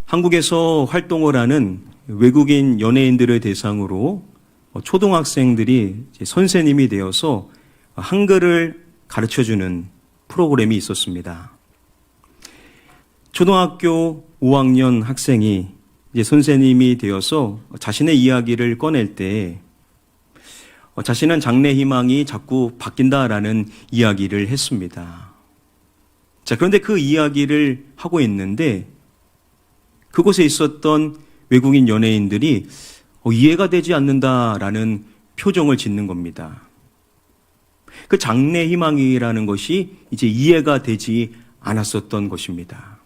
한국에서 활동을 하는 외국인 연예인들을 대상으로 초등학생들이 선생님이 되어서 한글을 가르쳐주는 프로그램이 있었습니다. 초등학교 5학년 학생이 이제 선생님이 되어서 자신의 이야기를 꺼낼 때 자신은 장래 희망이 자꾸 바뀐다라는 이야기를 했습니다. 자, 그런데 그 이야기를 하고 있는데 그곳에 있었던 외국인 연예인들이 이해가 되지 않는다라는 표정을 짓는 겁니다. 그 장래 희망이라는 것이 이제 이해가 되지 않았었던 것입니다.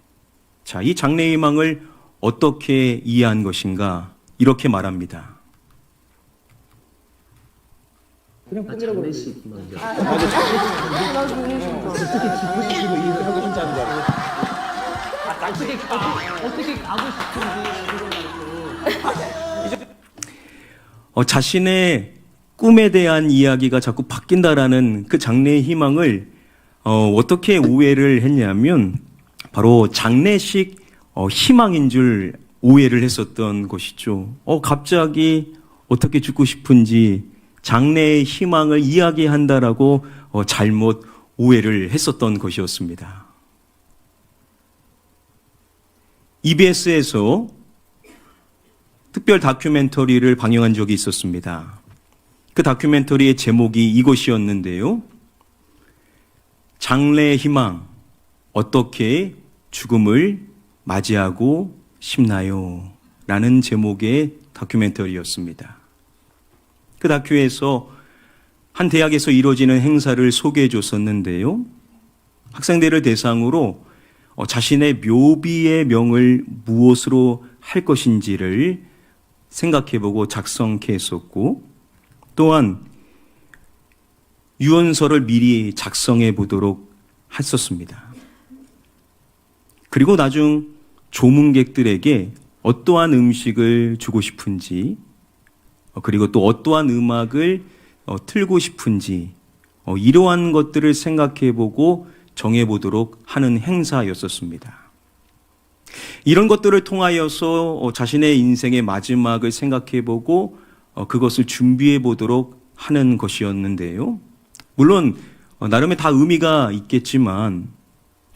자, 이 장래 희망을 어떻게 이해한 것인가? 이렇게 말합니다. 그냥 꿈이라고 그러지. 어떻게 가고 싶은지 자신의 꿈에 대한 이야기가 자꾸 바뀐다라는 그 장래의 희망을 어떻게 오해를 했냐면 바로 장래식 희망인 줄 오해를 했었던 것이죠. 갑자기 어떻게 죽고 싶은지 장래의 희망을 이야기한다라고 잘못 오해를 했었던 것이었습니다. EBS에서 특별 다큐멘터리를 방영한 적이 있었습니다. 그 다큐멘터리의 제목이 이것이었는데요. 장래의 희망, 어떻게 죽음을 맞이하고 싶나요? 라는 제목의 다큐멘터리였습니다. 그 다큐에서 한 대학에서 이루어지는 행사를 소개해 줬었는데요. 학생들을 대상으로 자신의 묘비의 명을 무엇으로 할 것인지를 생각해보고 작성케 했었고, 또한 유언서를 미리 작성해 보도록 했었습니다. 그리고 나중 조문객들에게 어떠한 음식을 주고 싶은지, 그리고 또 어떠한 음악을 틀고 싶은지, 이러한 것들을 생각해보고 정해보도록 하는 행사였었습니다. 이런 것들을 통하여서 자신의 인생의 마지막을 생각해보고 그것을 준비해보도록 하는 것이었는데요. 물론 나름의 다 의미가 있겠지만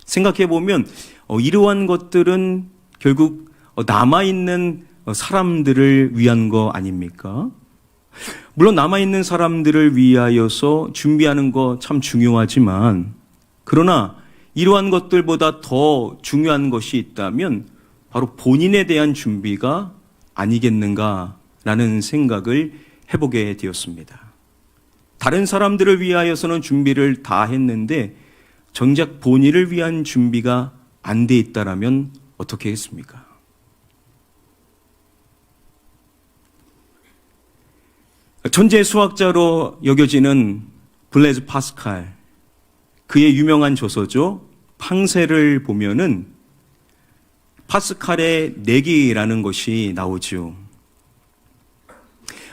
생각해보면 이러한 것들은 결국 남아있는 사람들을 위한 거 아닙니까? 물론 남아있는 사람들을 위하여서 준비하는 거 참 중요하지만, 그러나 이러한 것들보다 더 중요한 것이 있다면 바로 본인에 대한 준비가 아니겠는가라는 생각을 해보게 되었습니다. 다른 사람들을 위하여서는 준비를 다 했는데 정작 본인을 위한 준비가 안 돼 있다라면 어떻게 했습니까? 천재 수학자로 여겨지는 블레즈 파스칼, 그의 유명한 저서죠. 팡세를 보면은 파스칼의 내기라는 것이 나오죠.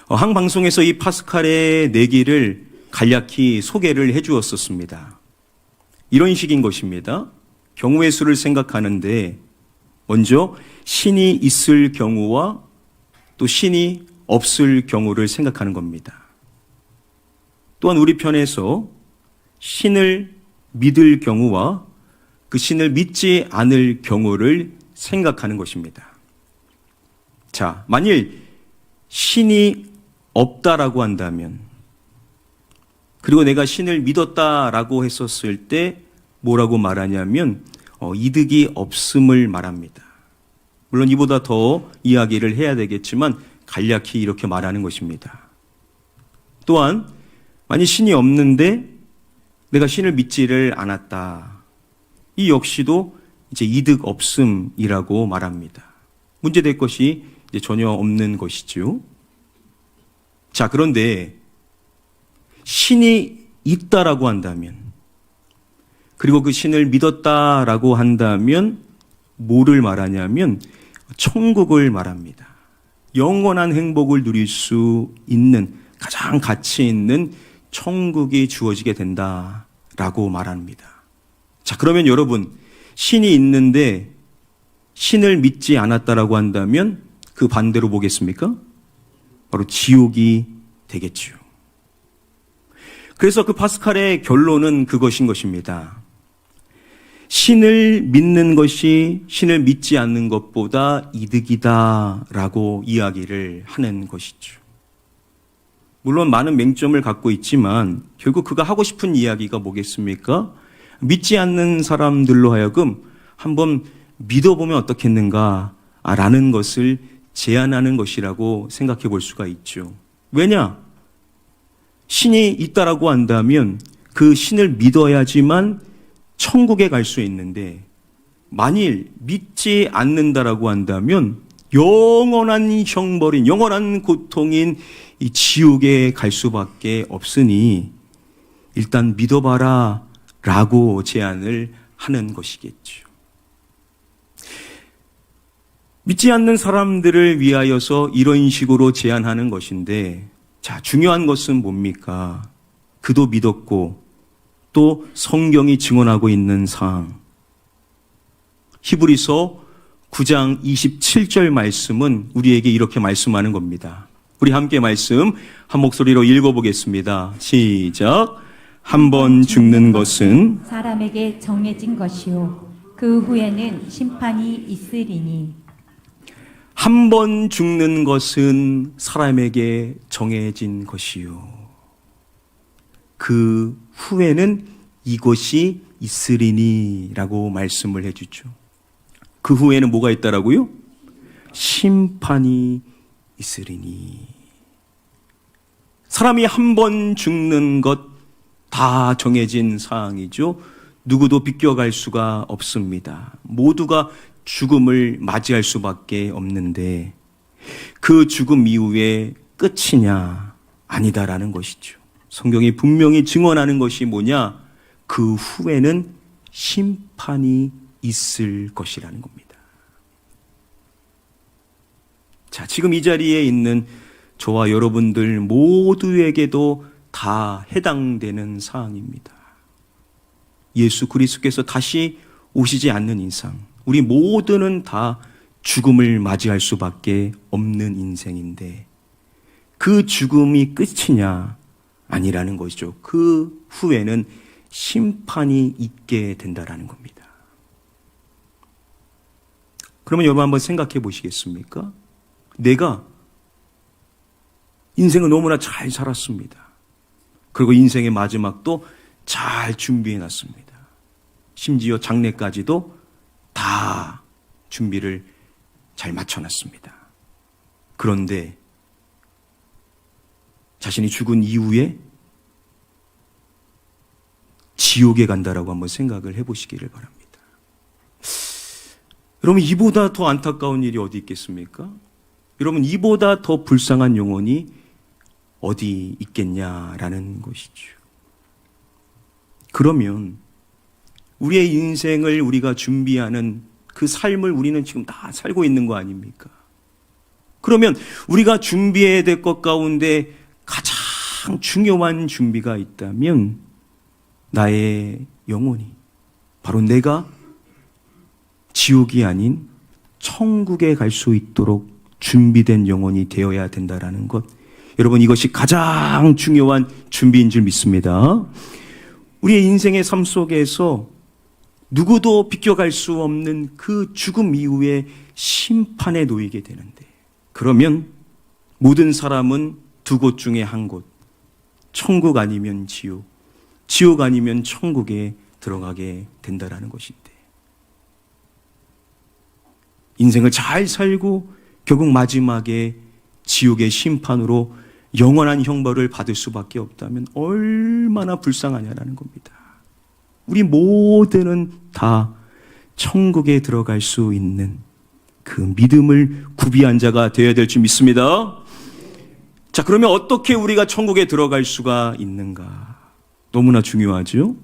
한 방송에서 이 파스칼의 내기를 간략히 소개를 해 주었었습니다. 이런 식인 것입니다. 경우의 수를 생각하는데 먼저 신이 있을 경우와 또 신이 없을 경우를 생각하는 겁니다. 또한 우리 편에서 신을 믿을 경우와 그 신을 믿지 않을 경우를 생각하는 것입니다. 자, 만일 신이 없다라고 한다면, 그리고 내가 신을 믿었다라고 했었을 때 뭐라고 말하냐면 이득이 없음을 말합니다. 물론 이보다 더 이야기를 해야 되겠지만 간략히 이렇게 말하는 것입니다. 또한 만일 신이 없는데 내가 신을 믿지를 않았다, 이 역시도 이제 이득 없음이라고 말합니다. 문제될 것이 이제 전혀 없는 것이죠. 자, 그런데 신이 있다라고 한다면, 그리고 그 신을 믿었다라고 한다면 뭐를 말하냐면 천국을 말합니다. 영원한 행복을 누릴 수 있는 가장 가치 있는 천국이 주어지게 된다라고 말합니다. 자, 그러면 여러분, 신이 있는데 신을 믿지 않았다라고 한다면 그 반대로 보겠습니까? 바로 지옥이 되겠죠. 그래서 그 파스칼의 결론은 그것인 것입니다. 신을 믿는 것이 신을 믿지 않는 것보다 이득이다라고 이야기를 하는 것이죠. 물론 많은 맹점을 갖고 있지만 결국 그가 하고 싶은 이야기가 뭐겠습니까? 믿지 않는 사람들로 하여금 한번 믿어보면 어떻겠는가라는 것을 제안하는 것이라고 생각해 볼 수가 있죠. 왜냐? 신이 있다라고 한다면 그 신을 믿어야지만 천국에 갈 수 있는데 만일 믿지 않는다라고 한다면 영원한 형벌인 영원한 고통인 이 지옥에 갈 수밖에 없으니 일단 믿어봐라 라고 제안을 하는 것이겠죠. 믿지 않는 사람들을 위하여서 이런 식으로 제안하는 것인데 자, 중요한 것은 뭡니까? 그도 믿었고 또 성경이 증언하고 있는 사항. 히브리서 9장 27절 말씀은 우리에게 이렇게 말씀하는 겁니다. 우리 함께 말씀 한 목소리로 읽어보겠습니다. 시작. 한 번 죽는 것은 사람에게 정해진 것이요 그 후에는 심판이 있으리니. 한 번 죽는 것은 사람에게 정해진 것이요 그 후에는 이것이 있으리니 라고 말씀을 해주죠. 그 후에는 뭐가 있다라고요? 심판이 있으리니. 사람이 한 번 죽는 것 다 정해진 사항이죠. 누구도 비껴갈 수가 없습니다. 모두가 죽음을 맞이할 수밖에 없는데 그 죽음 이후에 끝이냐? 아니다라는 것이죠. 성경이 분명히 증언하는 것이 뭐냐? 그 후에는 심판이 있을 것이라는 겁니다. 자, 지금 이 자리에 있는 저와 여러분들 모두에게도 다 해당되는 사항입니다. 예수 그리스도께서 다시 오시지 않는 이상 우리 모두는 다 죽음을 맞이할 수밖에 없는 인생인데 그 죽음이 끝이냐? 아니라는 것이죠. 그 후에는 심판이 있게 된다라는 겁니다. 그러면 여러분 한번 생각해 보시겠습니까? 내가 인생을 너무나 잘 살았습니다. 그리고 인생의 마지막도 잘 준비해 놨습니다. 심지어 장례까지도 다 준비를 잘 맞춰 놨습니다. 그런데 자신이 죽은 이후에 지옥에 간다라고 한번 생각을 해보시기를 바랍니다. 여러분, 이보다 더 안타까운 일이 어디 있겠습니까? 여러분, 이보다 더 불쌍한 영혼이 어디 있겠냐라는 것이죠. 그러면 우리의 인생을 우리가 준비하는 그 삶을 우리는 지금 다 살고 있는 거 아닙니까? 그러면 우리가 준비해야 될 것 가운데 가장 중요한 준비가 있다면 나의 영혼이 바로 내가 지옥이 아닌 천국에 갈 수 있도록 준비된 영혼이 되어야 된다라는 것. 여러분, 이것이 가장 중요한 준비인 줄 믿습니다. 우리의 인생의 삶 속에서 누구도 비껴갈 수 없는 그 죽음 이후에 심판에 놓이게 되는데 그러면 모든 사람은 두 곳 중에 한 곳, 천국 아니면 지옥, 지옥 아니면 천국에 들어가게 된다라는 것인데 인생을 잘 살고 결국 마지막에 지옥의 심판으로 영원한 형벌을 받을 수밖에 없다면 얼마나 불쌍하냐라는 겁니다. 우리 모두는 다 천국에 들어갈 수 있는 그 믿음을 구비한 자가 되어야 될 줄 믿습니다. 자, 그러면 어떻게 우리가 천국에 들어갈 수가 있는가? 너무나 중요하죠?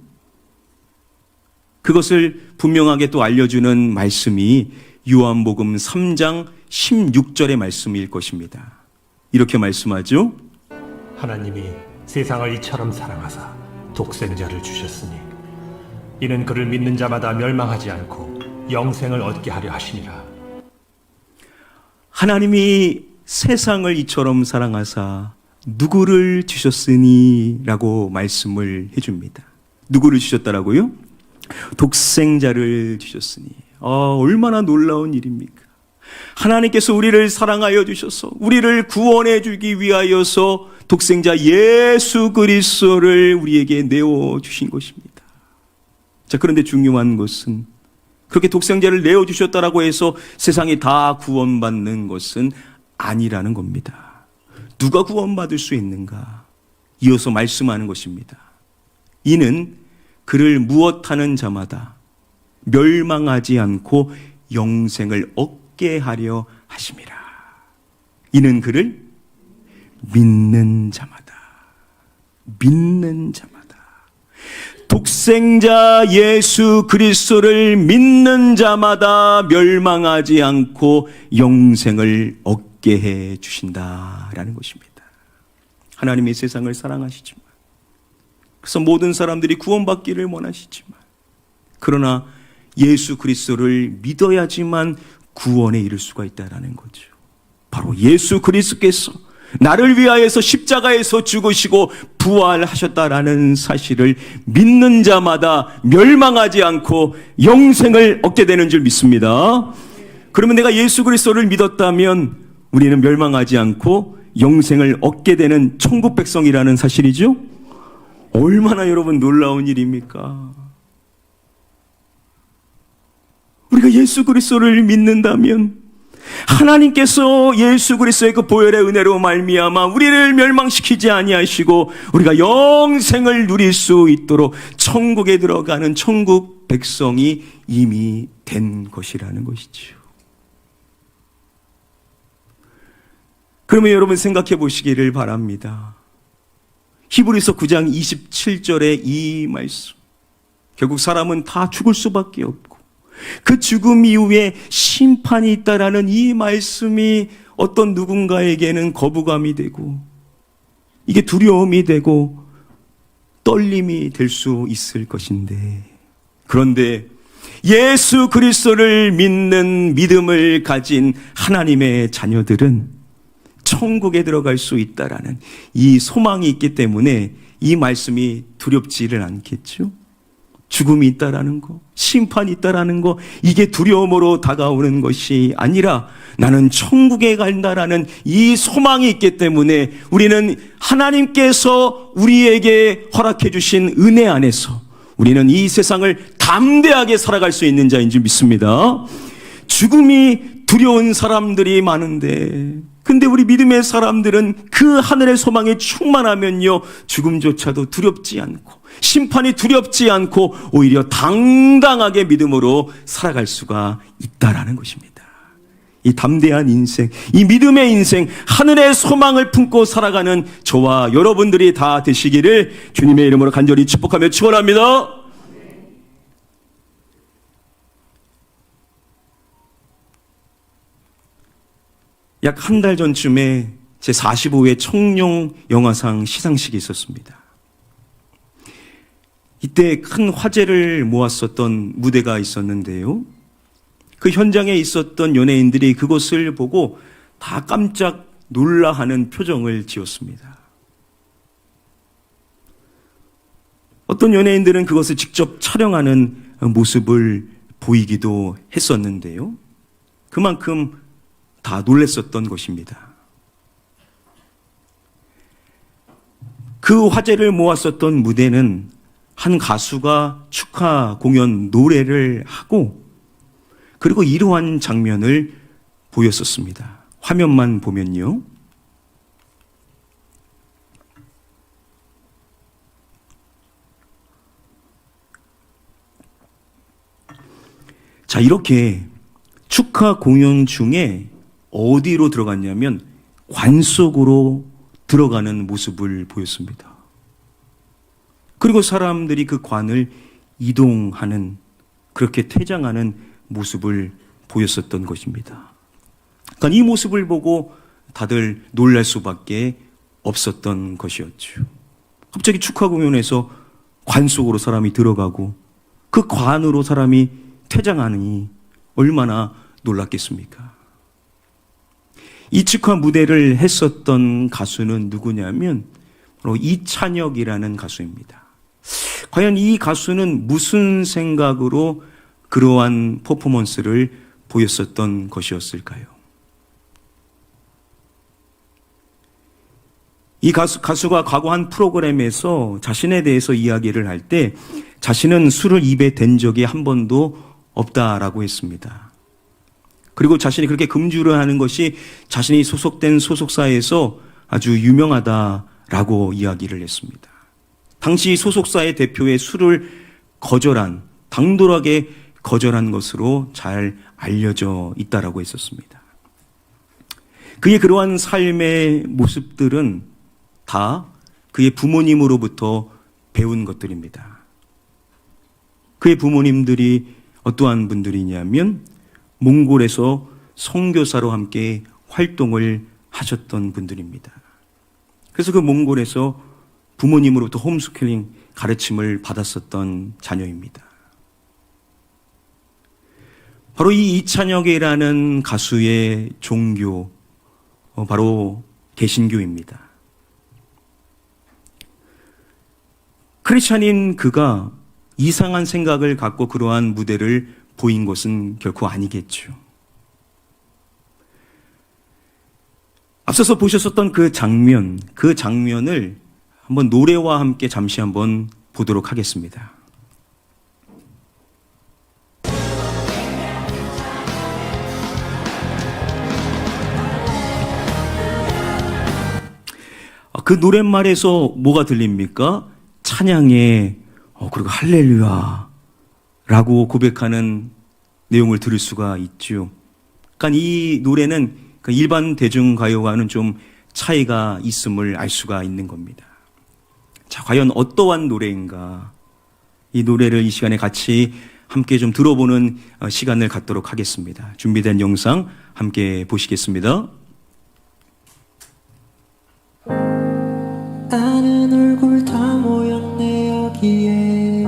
그것을 분명하게 또 알려주는 말씀이 요한복음 3장 16절의 말씀일 것입니다. 이렇게 말씀하죠. 하나님이 세상을 이처럼 사랑하사 독생자를 주셨으니 이는 그를 믿는 자마다 멸망하지 않고 영생을 얻게 하려 하심이라. 하나님이 세상을 이처럼 사랑하사 누구를 주셨으니 라고 말씀을 해줍니다. 누구를 주셨다라고요? 독생자를 주셨으니. 얼마나 놀라운 일입니까? 하나님께서 우리를 사랑하여 주셔서 우리를 구원해 주기 위하여서 독생자 예수 그리스도를 우리에게 내어주신 것입니다. 자, 그런데 중요한 것은 그렇게 독생자를 내어주셨다라고 해서 세상이 다 구원받는 것은 아니라는 겁니다. 누가 구원받을 수 있는가? 이어서 말씀하는 것입니다. 이는 그를 무엇하는 자마다 멸망하지 않고 영생을 얻게 하려 하심이라. 이는 그를 믿는 자마다. 독생자 예수 그리스도를 믿는 자마다 멸망하지 않고 영생을 얻게 해 주신다라는 것입니다. 하나님이 세상을 사랑하시지만, 그래서 모든 사람들이 구원받기를 원하시지만, 그러나 예수 그리스도를 믿어야지만 구원에 이를 수가 있다라는 거죠. 바로 예수 그리스도께서 나를 위하여서 십자가에서 죽으시고 부활하셨다라는 사실을 믿는 자마다 멸망하지 않고 영생을 얻게 되는 줄 믿습니다. 그러면 내가 예수 그리스도를 믿었다면 우리는 멸망하지 않고 영생을 얻게 되는 천국 백성이라는 사실이죠. 얼마나 여러분 놀라운 일입니까? 우리가 예수 그리스도를 믿는다면 하나님께서 예수 그리스도의 그 보혈의 은혜로 말미암아 우리를 멸망시키지 아니하시고 우리가 영생을 누릴 수 있도록 천국에 들어가는 천국 백성이 이미 된 것이라는 것이죠. 그러면 여러분 생각해 보시기를 바랍니다. 히브리서 9장 27절의 이 말씀, 결국 사람은 다 죽을 수밖에 없고 그 죽음 이후에 심판이 있다라는 이 말씀이 어떤 누군가에게는 거부감이 되고 이게 두려움이 되고 떨림이 될 수 있을 것인데, 그런데 예수 그리스도를 믿는 믿음을 가진 하나님의 자녀들은 천국에 들어갈 수 있다라는 이 소망이 있기 때문에 이 말씀이 두렵지를 않겠죠. 죽음이 있다라는 거, 심판이 있다라는 거, 이게 두려움으로 다가오는 것이 아니라 나는 천국에 간다라는 이 소망이 있기 때문에 우리는 하나님께서 우리에게 허락해 주신 은혜 안에서 우리는 이 세상을 담대하게 살아갈 수 있는 자인 줄 믿습니다. 죽음이 두려운 사람들이 많은데, 근데 우리 믿음의 사람들은 그 하늘의 소망에 충만하면요, 죽음조차도 두렵지 않고 심판이 두렵지 않고 오히려 당당하게 믿음으로 살아갈 수가 있다라는 것입니다. 이 담대한 인생, 이 믿음의 인생, 하늘의 소망을 품고 살아가는 저와 여러분들이 다 되시기를 주님의 이름으로 간절히 축복하며 축원합니다. 약 한 달 전쯤에 제 45회 청룡 영화상 시상식이 있었습니다. 이때 큰 화제를 모았었던 무대가 있었는데요. 그 현장에 있었던 연예인들이 그것을 보고 다 깜짝 놀라하는 표정을 지었습니다. 어떤 연예인들은 그것을 직접 촬영하는 모습을 보이기도 했었는데요. 그만큼 다 놀랐었던 것입니다. 그 화제를 모았었던 무대는 한 가수가 축하 공연 노래를 하고 그리고 이러한 장면을 보였었습니다. 화면만 보면요. 자, 이렇게 축하 공연 중에 어디로 들어갔냐면 관 속으로 들어가는 모습을 보였습니다. 그리고 사람들이 그 관을 이동하는, 그렇게 퇴장하는 모습을 보였었던 것입니다. 그러니까 이 모습을 보고 다들 놀랄 수밖에 없었던 것이었죠. 갑자기 축하 공연에서 관 속으로 사람이 들어가고 그 관으로 사람이 퇴장하니 얼마나 놀랐겠습니까? 이측화 무대를 했었던 가수는 누구냐면 바로 이찬혁이라는 가수입니다. 과연 이 가수는 무슨 생각으로 그러한 퍼포먼스를 보였었던 것이었을까요? 이 가수가 과거 한 프로그램에서 자신에 대해서 이야기를 할 때 자신은 술을 입에 댄 적이 한 번도 없다라고 했습니다. 그리고 자신이 그렇게 금주를 하는 것이 자신이 소속된 소속사에서 아주 유명하다라고 이야기를 했습니다. 당시 소속사의 대표의 술을 당돌하게 거절한 것으로 잘 알려져 있다라고 했었습니다. 그의 그러한 삶의 모습들은 다 그의 부모님으로부터 배운 것들입니다. 그의 부모님들이 어떠한 분들이냐면 몽골에서 선교사로 함께 활동을 하셨던 분들입니다. 그래서 그 몽골에서 부모님으로부터 홈스쿨링 가르침을 받았었던 자녀입니다. 바로 이 이찬혁이라는 가수의 종교, 바로 개신교입니다. 크리스찬인 그가 이상한 생각을 갖고 그러한 무대를 보인 것은 결코 아니겠죠. 앞서서 보셨었던 그 장면을 한번 노래와 함께 잠시 한번 보도록 하겠습니다. 그 노랫말에서 뭐가 들립니까? 찬양에 그리고 할렐루야라고 고백하는 내용을 들을 수가 있죠. 그러니까 이 노래는 일반 대중가요와는 좀 차이가 있음을 알 수가 있는 겁니다. 자, 과연 어떠한 노래인가? 이 노래를 이 시간에 같이 함께 좀 들어보는 시간을 갖도록 하겠습니다. 준비된 영상 함께 보시겠습니다. 아는 얼굴 다 모였네 여기에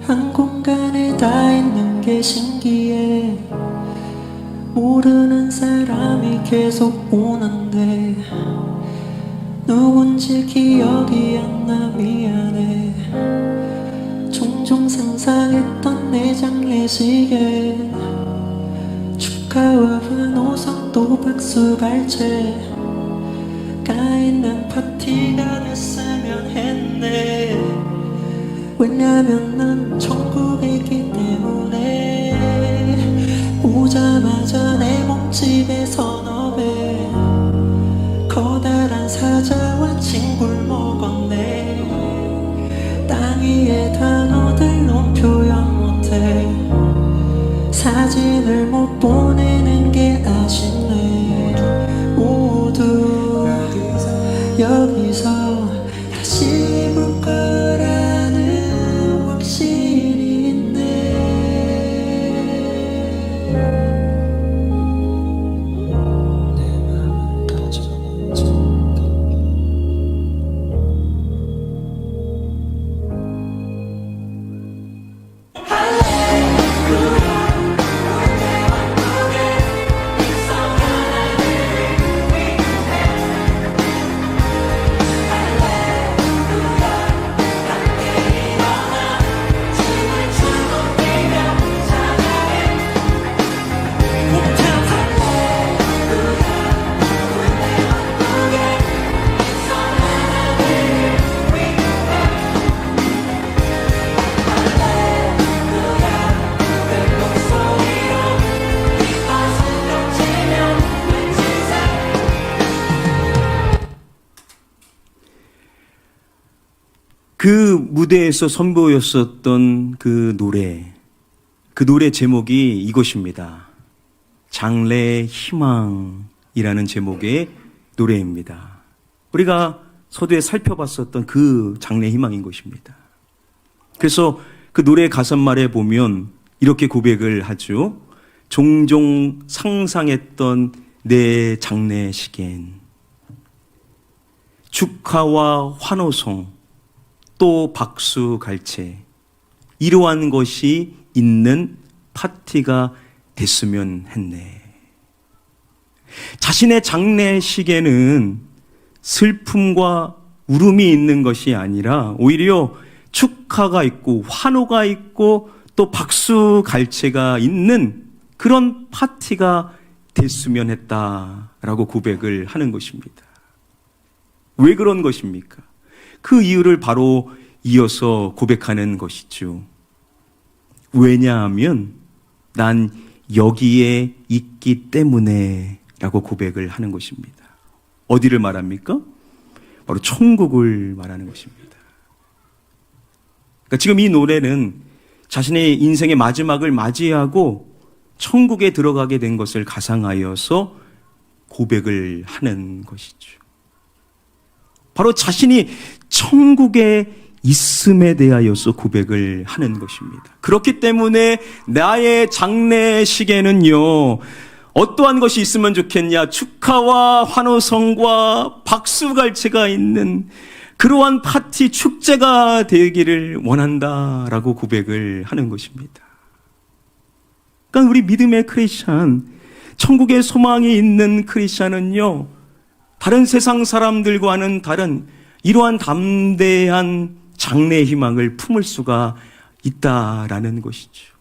한 공간에 다 있는 게 신기해 모르는 사람이 계속 오는데 누군지 기억이 안 나 미안해 종종 상상했던 내 장례식에 축하와 환호성 또 박수 발채 가있는 파티가 됐으면 했네 왜냐면 난 천국에 있기 때문에 오자마자 내 몸집에 서너 배 커다란 사자와 친구를 먹었네 땅 위의 단어들론 표현 못해 사진을 못 보내는 게 아쉽네 모두 여기서 다시 볼 거라는 확신이 있네 내 맘을 가져가지 그 무대에서 선보였었던 그 노래 제목이 이것입니다. 장래 희망이라는 제목의 노래입니다. 우리가 서두에 살펴봤었던 그 장래 희망인 것입니다. 그래서 그 노래 가사말에 보면 이렇게 고백을 하죠. 종종 상상했던 내 장례식엔 축하와 환호성 또 박수 갈채 이러한 것이 있는 파티가 됐으면 했네. 자신의 장례식에는 슬픔과 울음이 있는 것이 아니라 오히려 축하가 있고 환호가 있고 또 박수 갈채가 있는 그런 파티가 됐으면 했다라고 고백을 하는 것입니다. 왜 그런 것입니까? 그 이유를 바로 이어서 고백하는 것이죠. 왜냐하면 난 여기에 있기 때문에 라고 고백을 하는 것입니다. 어디를 말합니까? 바로 천국을 말하는 것입니다. 그러니까 지금 이 노래는 자신의 인생의 마지막을 맞이하고 천국에 들어가게 된 것을 가상하여서 고백을 하는 것이죠. 바로 자신이 천국에 있음에 대하여서 고백을 하는 것입니다. 그렇기 때문에 나의 장례식에는요, 어떠한 것이 있으면 좋겠냐? 축하와 환호성과 박수갈채가 있는 그러한 파티 축제가 되기를 원한다라고 고백을 하는 것입니다. 그러니까 우리 믿음의 크리스찬, 천국의 소망이 있는 크리스찬은요, 다른 세상 사람들과는 다른 이러한 담대한 장래 희망을 품을 수가 있다라는 것이죠.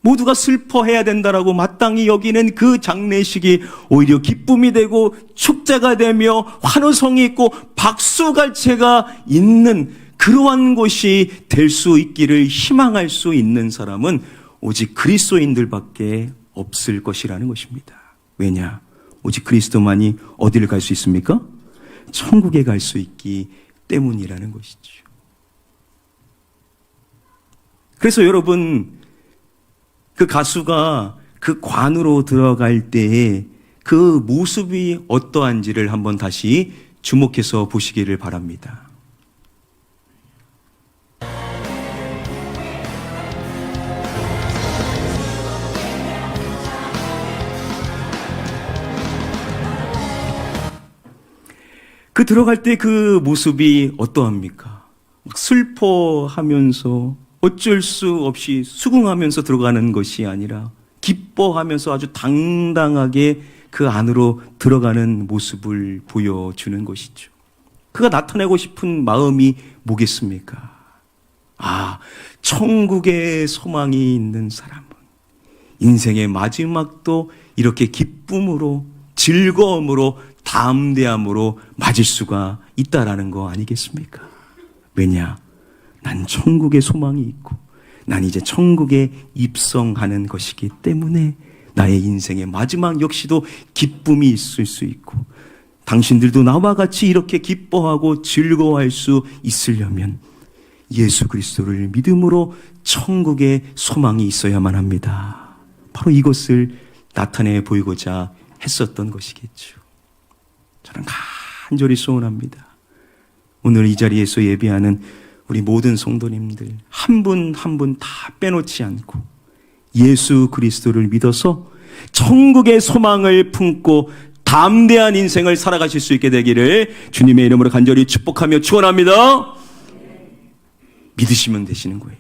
모두가 슬퍼해야 된다라고 마땅히 여기는 그 장례식이 오히려 기쁨이 되고 축제가 되며 환호성이 있고 박수갈채가 있는 그러한 곳이 될 수 있기를 희망할 수 있는 사람은 오직 그리스도인들밖에 없을 것이라는 것입니다. 왜냐? 오직 그리스도만이 어디를 갈 수 있습니까? 천국에 갈 수 있기 때문이라는 것이죠. 그래서 여러분, 그 가수가 그 관으로 들어갈 때에 그 모습이 어떠한지를 한번 다시 주목해서 보시기를 바랍니다. 그 들어갈 때 그 모습이 어떠합니까? 슬퍼하면서 어쩔 수 없이 수긍하면서 들어가는 것이 아니라 기뻐하면서 아주 당당하게 그 안으로 들어가는 모습을 보여주는 것이죠. 그가 나타내고 싶은 마음이 뭐겠습니까? 아, 천국의 소망이 있는 사람은 인생의 마지막도 이렇게 기쁨으로, 즐거움으로, 담대함으로 맞을 수가 있다라는 거 아니겠습니까? 왜냐? 난 천국의 소망이 있고 난 이제 천국에 입성하는 것이기 때문에 나의 인생의 마지막 역시도 기쁨이 있을 수 있고 당신들도 나와 같이 이렇게 기뻐하고 즐거워할 수 있으려면 예수 그리스도를 믿음으로 천국의 소망이 있어야만 합니다. 바로 이것을 나타내 보이고자 했었던 것이겠죠. 저는 간절히 소원합니다. 오늘 이 자리에서 예배하는 우리 모든 성도님들 한 분 한 분 다 빼놓지 않고 예수 그리스도를 믿어서 천국의 소망을 품고 담대한 인생을 살아가실 수 있게 되기를 주님의 이름으로 간절히 축복하며 축원합니다. 믿으시면 되시는 거예요.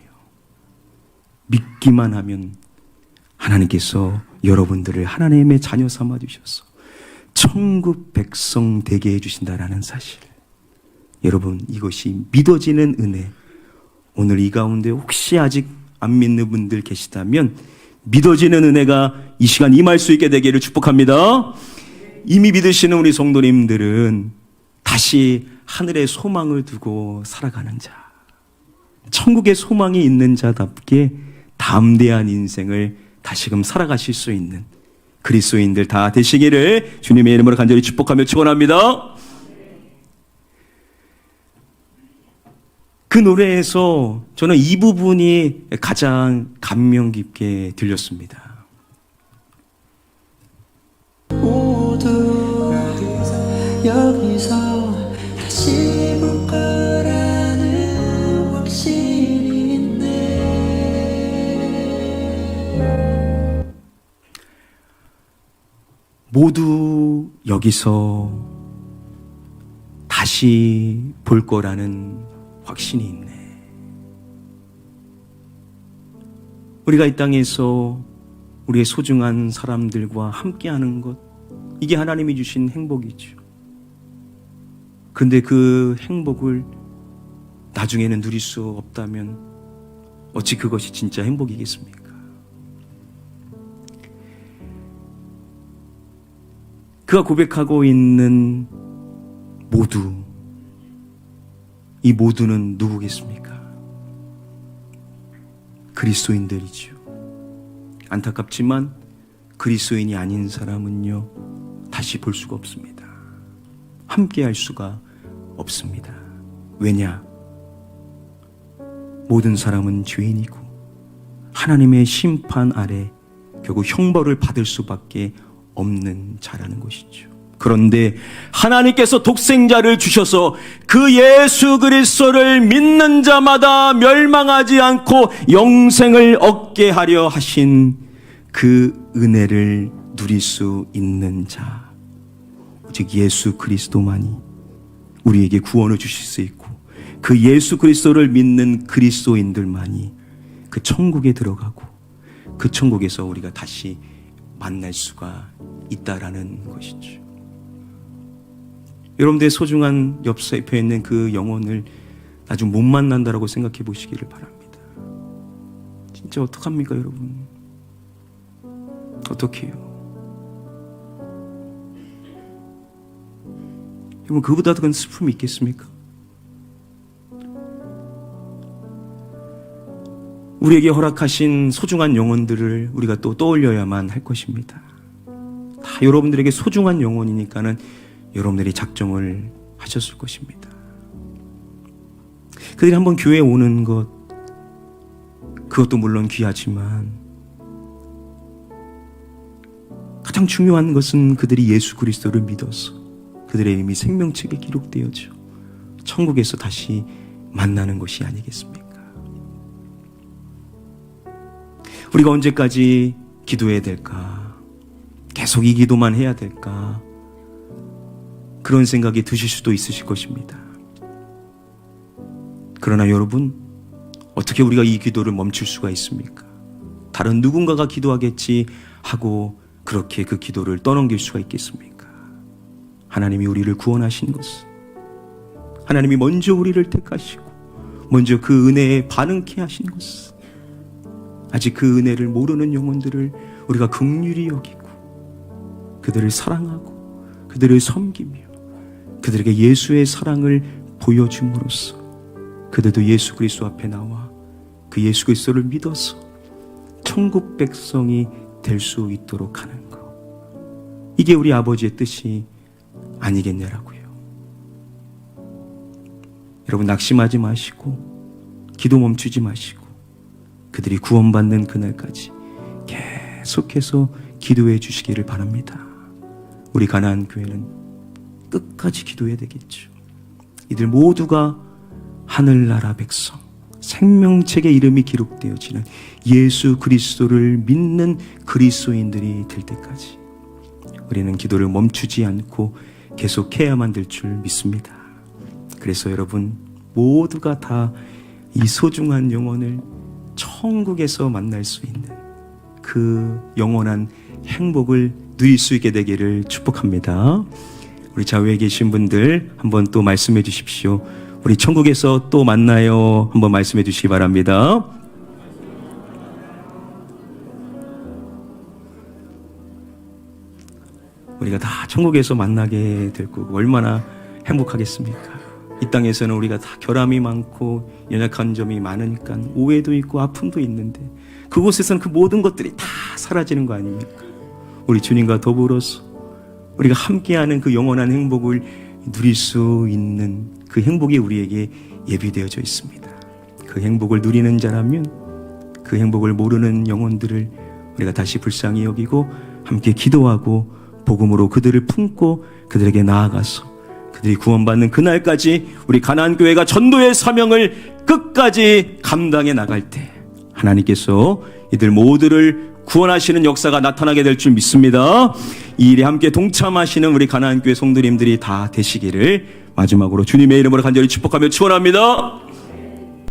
믿기만 하면 하나님께서 여러분들을 하나님의 자녀 삼아 주셔서 천국 백성 되게 해주신다라는 사실, 여러분 이것이 믿어지는 은혜, 오늘 이 가운데 혹시 아직 안 믿는 분들 계시다면 믿어지는 은혜가 이 시간 임할 수 있게 되기를 축복합니다. 이미 믿으시는 우리 성도님들은 다시 하늘의 소망을 두고 살아가는 자, 천국의 소망이 있는 자답게 담대한 인생을 다시금 살아가실 수 있는 그리스도인들 다 되시기를 주님의 이름으로 간절히 축복하며 축원합니다. 그 노래에서 저는 이 부분이 가장 감명 깊게 들렸습니다. 모두 여기서 다시 볼 거라는 확신이 있네. 모두 여기서 다시 볼 거라는 확신이 있네. 우리가 이 땅에서 우리의 소중한 사람들과 함께하는 것, 이게 하나님이 주신 행복이죠. 근데 그 행복을 나중에는 누릴 수 없다면 어찌 그것이 진짜 행복이겠습니까? 그가 고백하고 있는 모두, 이 모두는 누구겠습니까? 그리스도인들이죠. 안타깝지만 그리스도인이 아닌 사람은요, 다시 볼 수가 없습니다. 함께 할 수가 없습니다. 왜냐? 모든 사람은 죄인이고 하나님의 심판 아래 결국 형벌을 받을 수밖에 없는 자라는 것이죠. 그런데 하나님께서 독생자를 주셔서 그 예수 그리스도를 믿는 자마다 멸망하지 않고 영생을 얻게 하려 하신 그 은혜를 누릴 수 있는 자, 즉 예수 그리스도만이 우리에게 구원을 주실 수 있고, 그 예수 그리스도를 믿는 그리스도인들만이 그 천국에 들어가고 그 천국에서 우리가 다시 만날 수가 있다라는 것이죠. 여러분들의 소중한 옆에 있는 그 영혼을 나중 못 만난다라고 생각해 보시기를 바랍니다. 진짜 어떡합니까, 여러분? 어떡해요? 여러분, 그보다 더 큰 슬픔이 있겠습니까? 우리에게 허락하신 소중한 영혼들을 우리가 또 떠올려야만 할 것입니다. 다 여러분들에게 소중한 영혼이니까는 여러분들이 작정을 하셨을 것입니다. 그들이 한번 교회에 오는 것, 그것도 물론 귀하지만 가장 중요한 것은 그들이 예수 그리스도를 믿어서 그들의 이름이 생명책에 기록되어져 천국에서 다시 만나는 것이 아니겠습니까? 우리가 언제까지 기도해야 될까? 계속 이 기도만 해야 될까? 그런 생각이 드실 수도 있으실 것입니다. 그러나 여러분, 어떻게 우리가 이 기도를 멈출 수가 있습니까? 다른 누군가가 기도하겠지 하고 그렇게 그 기도를 떠넘길 수가 있겠습니까? 하나님이 우리를 구원하신 것은, 하나님이 먼저 우리를 택하시고 먼저 그 은혜에 반응케 하신 것은, 아직 그 은혜를 모르는 영혼들을 우리가 긍휼히 여기고 그들을 사랑하고 그들을 섬기며 그들에게 예수의 사랑을 보여줌으로써 그들도 예수 그리스도 앞에 나와 그 예수 그리스도를 믿어서 천국 백성이 될 수 있도록 하는 것, 이게 우리 아버지의 뜻이 아니겠냐라고요. 여러분, 낙심하지 마시고 기도 멈추지 마시고 그들이 구원받는 그날까지 계속해서 기도해 주시기를 바랍니다. 우리 가나안 교회는 끝까지 기도해야 되겠죠. 이들 모두가 하늘나라 백성, 생명책에 이름이 기록되어지는 예수 그리스도를 믿는 그리스도인들이 될 때까지 우리는 기도를 멈추지 않고 계속해야만 될 줄 믿습니다. 그래서 여러분 모두가 다 이 소중한 영혼을 천국에서 만날 수 있는 그 영원한 행복을 누릴 수 있게 되기를 축복합니다. 우리 좌우에 계신 분들 한번 또 말씀해 주십시오. 우리 천국에서 또 만나요. 한번 말씀해 주시기 바랍니다. 우리가 다 천국에서 만나게 될 거고 얼마나 행복하겠습니까? 이 땅에서는 우리가 다 결함이 많고 연약한 점이 많으니까 오해도 있고 아픔도 있는데 그곳에서는 그 모든 것들이 다 사라지는 거 아닙니까? 우리 주님과 더불어서 우리가 함께하는 그 영원한 행복을 누릴 수 있는 그 행복이 우리에게 예비되어져 있습니다. 그 행복을 누리는 자라면 그 행복을 모르는 영혼들을 우리가 다시 불쌍히 여기고 함께 기도하고 복음으로 그들을 품고 그들에게 나아가서 그들이 구원받는 그날까지 우리 가나안 교회가 전도의 사명을 끝까지 감당해 나갈 때 하나님께서 이들 모두를 구원하시는 역사가 나타나게 될 줄 믿습니다. 이 일에 함께 동참하시는 우리 가나안 교회 성도님들이 다 되시기를 마지막으로 주님의 이름으로 간절히 축복하며 축원합니다.